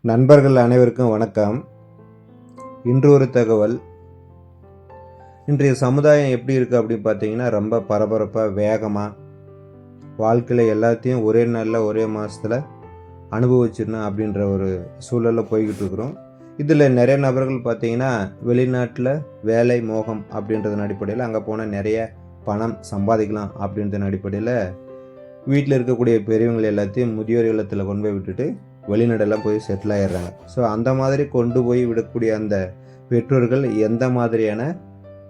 நண்பர்கள் அனைவருக்கும் வணக்கம். இன்று ஒரு தகவல். இன்றைய சமுதாயம் எப்படி இருக்குது அப்படின்னு பார்த்தீங்கன்னா, ரொம்ப பரபரப்பாக வேகமாக வாழ்க்கையில் எல்லாத்தையும் ஒரே நாளில் ஒரே மாதத்தில் அனுபவிச்சிடணும் அப்படின்ற ஒரு சூழலில் போய்கிட்டு இருக்கிறோம். இதில் நிறைய நபர்கள் பார்த்தீங்கன்னா, வெளிநாட்டில் வேலை மோகம் அப்படின்றதன் அடிப்படையில் அங்கே போனால் நிறைய பணம் சம்பாதிக்கலாம் அப்படின்றதன் அடிப்படையில் வீட்டில் இருக்கக்கூடிய பெரியவங்களை எல்லாத்தையும் முதியோர் இல்லத்தில் கொண்டு போய் விட்டுட்டு வெளிநாடெல்லாம் போய் செட்டில் ஆகிடுறாங்க. ஸோ அந்த மாதிரி கொண்டு போய் விடக்கூடிய அந்த பெற்றோர்கள் எந்த மாதிரியான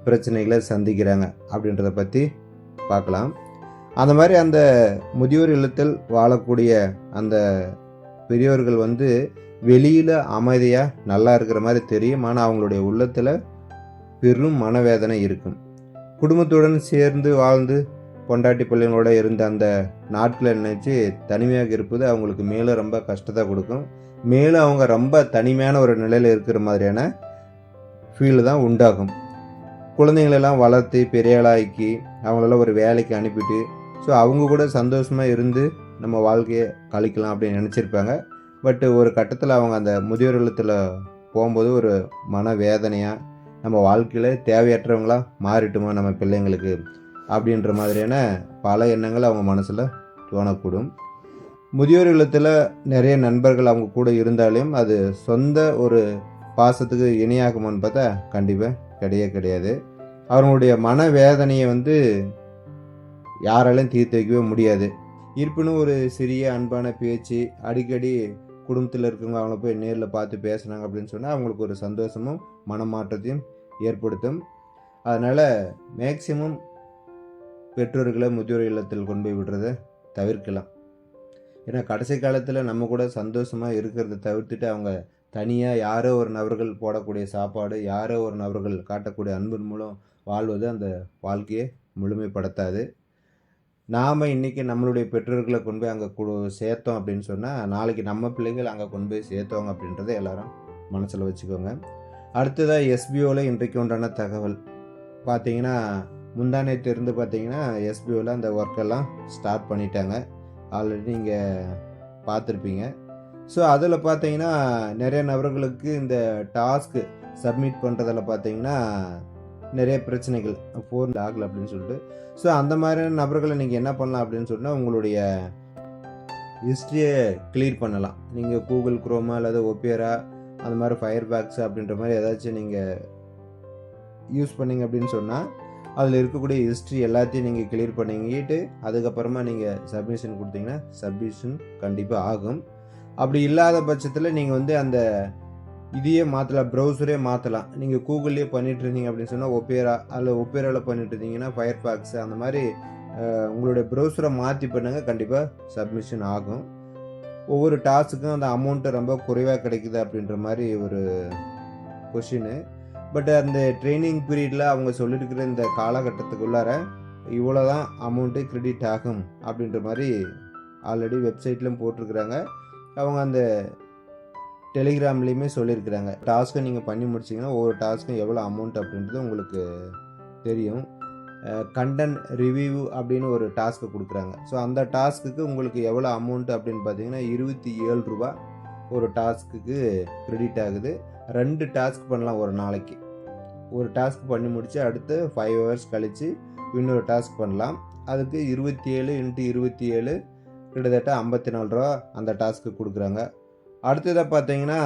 பிரச்சனைகளை சந்திக்கிறாங்க அப்படின்றத பற்றி பார்க்கலாம். அந்த மாதிரி அந்த முதியோர் இல்லத்தில் வாழக்கூடிய அந்த பெரியோர்கள் வெளியில் அமைதியாக நல்லா இருக்கிற மாதிரி தெரியும். ஆனால் அவங்களுடைய உள்ளத்தில் பெரும் மனவேதனை இருக்கும். குடும்பத்துடன் சேர்ந்து வாழ்ந்து பொண்டாட்டி பிள்ளைங்களோட இருந்த அந்த நாட்களை நினச்சி தனிமையாக இருப்பது அவங்களுக்கு மேலும் ரொம்ப கஷ்டத்தை கொடுக்கும். மேலும் அவங்க ரொம்ப தனிமையான ஒரு நிலையில் இருக்கிற மாதிரியான ஃபீல் தான் உண்டாகும். குழந்தைங்களெல்லாம் வளர்த்து பெரியாளாக்கி அவங்களெல்லாம் ஒரு வேலைக்கு அனுப்பிட்டு ஸோ அவங்க கூட சந்தோஷமாக இருந்து நம்ம வாழ்க்கையை கழிக்கலாம் அப்படின்னு நினச்சிருப்பாங்க. பட் ஒரு கட்டத்தில் அவங்க அந்த முதியோர் இல்லத்தில் போகும்போது ஒரு மனவேதனையாக நம்ம வாழ்க்கையில் தேவையற்றவங்களாக மாறிட்டுமா நம்ம பிள்ளைங்களுக்கு அப்படின்ற மாதிரியான பல எண்ணங்கள் அவங்க மனசில் தோணக்கூடும். முதியோர் இல்லத்தில் நிறைய நண்பர்கள் அவங்க கூட இருந்தாலும் அது சொந்த ஒரு பாசத்துக்கு இணையாகுமான்னு பார்த்தா கண்டிப்பாக கிடையாது. அவங்களுடைய மனவேதனையை யாராலையும் தீர்த்து வைக்கவே முடியாது. இருப்பினும் ஒரு சிறிய அன்பான பேச்சு, அடிக்கடி குடும்பத்தில் இருக்கவங்க அவங்கள போய் நேரில் பார்த்து பேசுனாங்க அப்படின்னு சொன்னால் அவங்களுக்கு ஒரு சந்தோஷமும் மனமாற்றத்தையும் ஏற்படுத்தும். அதனால் மேக்சிமம் பெற்றோர்களை முதியோர் இல்லத்தில் கொண்டு போய் விடுறதை தவிர்க்கலாம். ஏன்னா கடைசி காலத்தில் நம்ம கூட சந்தோஷமாக இருக்கிறத தவிர்த்துட்டு அவங்க தனியாக யாரோ ஒரு நபர்கள் போடக்கூடிய சாப்பாடு, யாரோ ஒரு நபர்கள் காட்டக்கூடிய அன்பின் மூலம் வாழ்வது அந்த வாழ்க்கையை முழுமைப்படுத்தாது. நாம் இன்றைக்கி நம்மளுடைய பெற்றோர்களை கொண்டு போய் அங்கே சேர்த்தோம் அப்படின்னு சொன்னால் நாளைக்கு நம்ம பிள்ளைகள் அங்கே கொண்டு போய் சேர்த்தோங்க அப்படின்றத எல்லாரும் மனசில் வச்சுக்கோங்க. அடுத்ததாக எஸ்பிஓவில் இன்றைக்கு உண்டான தகவல் பார்த்தீங்கன்னா, முந்தானேத்து இருந்து பார்த்தீங்கன்னா எஸ்பிஓவில் அந்த ஒர்க்கெல்லாம் ஸ்டார்ட் பண்ணிட்டாங்க. ஆல்ரெடி நீங்கள் பார்த்துருப்பீங்க. ஸோ அதில் பார்த்தீங்கன்னா நிறைய நபர்களுக்கு இந்த டாஸ்க்கு சப்மிட் பண்ணுறதில் பார்த்தீங்கன்னா நிறைய பிரச்சனைகள் ஃபோன் ஆகலை அப்படின்னு சொல்லிட்டு. ஸோ அந்த மாதிரியான நபர்களை நீங்கள் என்ன பண்ணலாம் அப்படின்னு சொன்னால் உங்களுடைய ஹிஸ்ட்ரியை கிளியர் பண்ணலாம். நீங்கள் கூகுள் குரோமா அல்லது ஒப்பேரா அந்த மாதிரி ஃபயர் பேக்ஸ் அப்படின்ற மாதிரி ஏதாச்சும் நீங்கள் யூஸ் பண்ணிங்க அப்படின்னு சொன்னால் அதில் இருக்கக்கூடிய ஹிஸ்ட்ரி எல்லாத்தையும் நீங்கள் கிளியர் பண்ணிக்கிட்டு அதுக்கப்புறமா நீங்கள் சப்மிஷன் கொடுத்தீங்கன்னா சப்மிஷன் கண்டிப்பாக ஆகும். அப்படி இல்லாத பட்சத்தில் நீங்கள் அந்த இதையே மாற்றலாம், ப்ரௌசரே மாற்றலாம். நீங்கள் கூகுள்லேயே பண்ணிட்டு இருந்தீங்க அப்படின்னு சொன்னால் ஒப்பேரா அதில் ஒப்பேராவில் பண்ணிட்டு இருந்தீங்கன்னா ஃபயர் பேக்ஸ் அந்த மாதிரி உங்களுடைய ப்ரௌசரை மாற்றி பண்ணுங்கள், கண்டிப்பாக சப்மிஷன் ஆகும். ஒவ்வொரு டாஸ்க்குக்கும் அந்த அமௌண்ட்டு ரொம்ப குறைவாக கிடைக்குது அப்படின்ற மாதிரி ஒரு கொஷின்னு. பட் அந்த ட்ரைனிங் பீரியடில் அவங்க சொல்லியிருக்கிற இந்த காலகட்டத்துக்குள்ளார இவ்வளோ தான் அமௌண்ட்டு கிரெடிட் ஆகும் அப்படின்ற மாதிரி ஆல்ரெடி வெப்சைட்லையும் போட்டிருக்கிறாங்க. அவங்க அந்த டெலிகிராம்லேயுமே சொல்லியிருக்கிறாங்க. டாஸ்க்கை நீங்கள் பண்ணி முடிச்சிங்கன்னா ஒவ்வொரு டாஸ்க்கும் எவ்வளோ அமௌண்ட் அப்படின்றது உங்களுக்கு தெரியும். கண்டென்ட் ரிவ்யூ அப்படின்னு ஒரு டாஸ்க்கு கொடுக்குறாங்க. ஸோ அந்த டாஸ்க்குக்கு உங்களுக்கு எவ்வளோ அமௌண்ட் அப்படின்னு பார்த்தீங்கன்னா 27 ரூபா ஒரு டாஸ்க்குக்கு கிரெடிட் ஆகுது. 2 டாஸ்க் பண்ணலாம் ஒரு நாளைக்கு. ஒரு டாஸ்க் பண்ணி முடித்து அடுத்து 5 hours கழித்து இன்னொரு டாஸ்க் பண்ணலாம். அதுக்கு 27 × 27 கிட்டத்தட்ட 54 ரூபா அந்த டாஸ்க்கு கொடுக்குறாங்க. அடுத்ததாக பார்த்தீங்கன்னா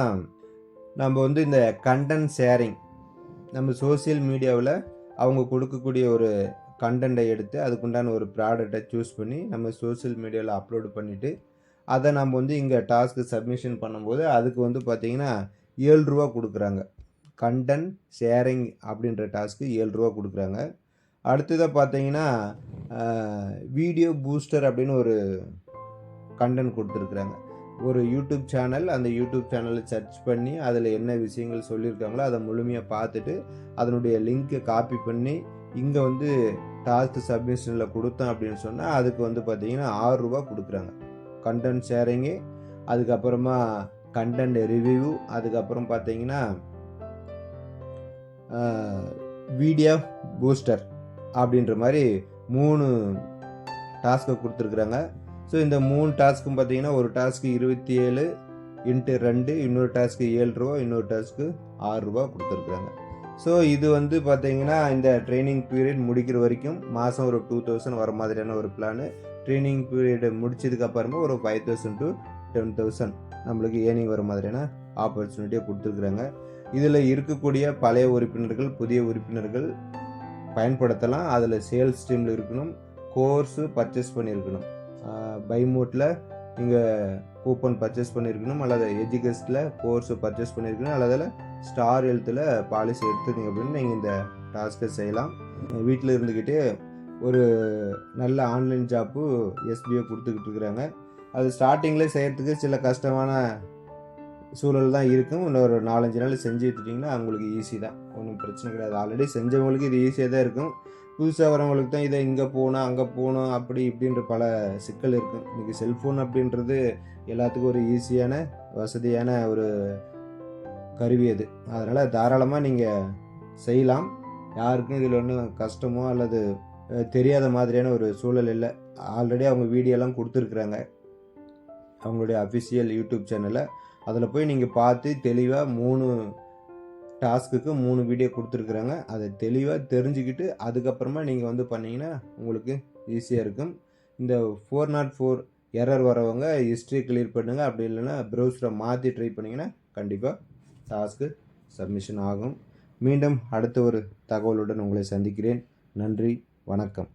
நம்ம இந்த கண்டென்ட் ஷேரிங், நம்ம சோசியல் மீடியாவில் அவங்க கொடுக்கக்கூடிய ஒரு கண்டென்ட்டை எடுத்து அதுக்குண்டான ஒரு ப்ராடக்டை சூஸ் பண்ணி நம்ம சோசியல் மீடியாவில் அப்லோடு பண்ணிவிட்டு அதை நம்ம இங்கே டாஸ்க்கு சப்மிஷன் பண்ணும்போது அதுக்கு பார்த்தீங்கன்னா 7 ரூபா கொடுக்குறாங்க. கண்டென்ட் ஷேரிங் அப்படின்ற டாஸ்க்கு 7 ரூபா கொடுக்குறாங்க. அடுத்ததாக பார்த்தீங்கன்னா வீடியோ பூஸ்டர் அப்படின்னு ஒரு கண்டென்ட் கொடுத்துருக்குறாங்க. ஒரு யூடியூப் சேனல், அந்த யூடியூப் சேனலை சர்ச் பண்ணி அதில் என்ன விஷயங்கள் சொல்லியிருக்காங்களோ அதை முழுமையாக பார்த்துட்டு அதனுடைய லிங்க்கை காப்பி பண்ணி இங்கே டாஸ்க் சப்மிஷனில் கொடுத்தோம் அப்படின்னு சொன்னால் அதுக்கு பார்த்தீங்கன்னா 6 ரூபா கொடுக்குறாங்க. கண்டென்ட் ஷேரிங்கு, அதுக்கப்புறமா கண்டென்ட் ரிவ்யூ, அதுக்கப்புறம் பார்த்தீங்கன்னா வீடியோ பூஸ்டர் அப்படின்ற மாதிரி 3 டாஸ்க்கை கொடுத்துருக்குறாங்க. ஸோ இந்த 3 டாஸ்க்கும் பார்த்தீங்கன்னா ஒரு டாஸ்க்கு 27 இன்ட்டு 2, இன்னொரு டாஸ்க்கு ரூ. 7, இன்னொரு டாஸ்க்கு ரூ. 6 கொடுத்துருக்குறாங்க. ஸோ இது வந்து பார்த்தீங்கன்னா இந்த ட்ரைனிங் பீரியட் முடிக்கிற வரைக்கும் மாதம் ஒரு 2000 வர மாதிரியான ஒரு பிளானு. ட்ரைனிங் பீரியட் முடிச்சதுக்கு அப்புறமா ஒரு 5000 to 10,000 நம்மளுக்கு ஏர்னிங் வர மாதிரியான ஆப்பர்ச்சுனிட்டியை கொடுத்துருக்குறாங்க. இதில் இருக்கக்கூடிய பழைய உறுப்பினர்கள், புதிய உறுப்பினர்கள் பயன்படுத்தலாம். அதில் சேல்ஸ் டீமில் இருக்கணும், கோர்ஸு பர்ச்சேஸ் பண்ணியிருக்கணும். பை மோட்டில் நீங்கள் கூப்பன் பர்ச்சேஸ் பண்ணியிருக்கணும், அல்லது எஜுகேஸ்டில் கோர்ஸு பர்ச்சேஸ் பண்ணியிருக்கணும், அல்லது ஸ்டார் ஹெல்த்தில் பாலிசி எடுத்துருந்தீங்க அப்படின்னு நீங்கள் இந்த டாஸ்க்கை செய்யலாம். வீட்டில் இருந்துக்கிட்டே ஒரு நல்ல ஆன்லைன் ஜாப்பு எஸ்பிஓ கொடுத்துக்கிட்டு இருக்கிறாங்க. அது ஸ்டார்டிங்கில் செய்கிறதுக்கு சில கஷ்டமான சூழல் தான் இருக்கும். இன்னொரு 4-5 நாள் செஞ்சு எடுத்துட்டிங்கன்னா அவங்களுக்கு ஈஸி தான், ஒன்றும் பிரச்சனை கிடையாது. ஆல்ரெடி செஞ்சவங்களுக்கு இது ஈஸியாக தான் இருக்கும். புதுசாக வரவங்களுக்கு தான் இதை இங்கே போகணும் அங்கே போகணும் அப்படி இப்படின்ற பல சிக்கல் இருக்கும். இன்றைக்கி செல்ஃபோன் அப்படின்றது எல்லாத்துக்கும் ஒரு ஈஸியான வசதியான ஒரு கருவி அது. அதனால் தாராளமாக நீங்கள் செய்யலாம். யாருக்கும் இதில் ஒன்றும் கஷ்டமோ அல்லது தெரியாத மாதிரியான ஒரு சூழல் இல்லை. ஆல்ரெடி அவங்க வீடியோலாம் கொடுத்துருக்குறாங்க அவங்களுடைய அஃபிஷியல் யூடியூப் சேனலில். அதில் போய் நீங்கள் பார்த்து தெளிவாக 3 டாஸ்க்குக்கு 3 வீடியோ கொடுத்துருக்குறாங்க. அதை தெளிவாக தெரிஞ்சுக்கிட்டு அதுக்கப்புறமா நீங்கள் வந்து பண்ணிங்கன்னா உங்களுக்கு ஈஸியாக இருக்கும். இந்த 404 எரர் வரவங்க ஹிஸ்ட்ரி கிளியர் பண்ணுங்கள். அப்படி இல்லைன்னா ப்ரௌசரை மாற்றி ட்ரை பண்ணிங்கன்னா கண்டிப்பாக டாஸ்க்கு சப்மிஷன் ஆகும். மீண்டும் அடுத்த ஒரு தகவலுடன் உங்களை சந்திக்கிறேன். நன்றி, வணக்கம்.